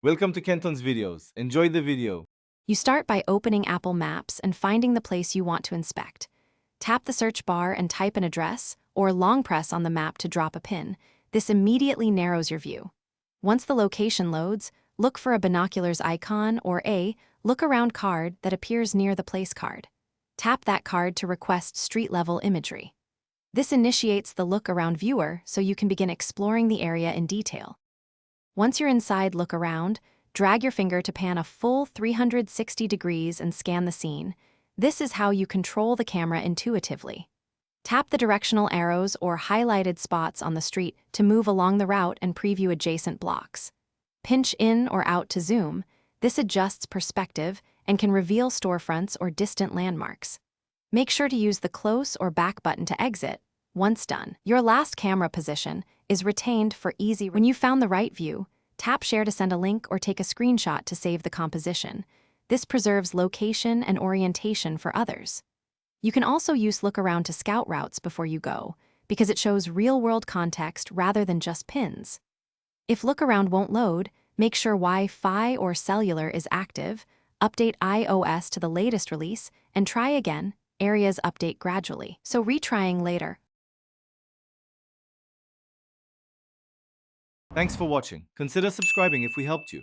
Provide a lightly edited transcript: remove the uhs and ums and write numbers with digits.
Welcome to Kenton's videos. Enjoy the video. You start by opening Apple Maps and finding the place you want to inspect. Tap the search bar and type an address, or long press on the map to drop a pin. This immediately narrows your view. Once the location loads, look for a binoculars icon or a look-around card that appears near the place card. Tap that card to request street-level imagery. This initiates the look-around viewer so you can begin exploring the area in detail. Once you're inside Look Around, drag your finger to pan a full 360 degrees and scan the scene. This is how you control the camera intuitively. Tap the directional arrows or highlighted spots on the street to move along the route and preview adjacent blocks. Pinch in or out to zoom. This adjusts perspective and can reveal storefronts or distant landmarks. Make sure to use the close or back button to exit. Once done, your last camera position is retained for easy. When you found the right view, tap share to send a link or take a screenshot to save the composition. This preserves location and orientation for others. You can also use Look Around to scout routes before you go, because it shows real-world context rather than just pins. If Look Around won't load, make sure Wi-Fi or cellular is active, update iOS to the latest release, and try again. Areas update gradually, so retrying later. Thanks for watching. Consider subscribing if we helped you.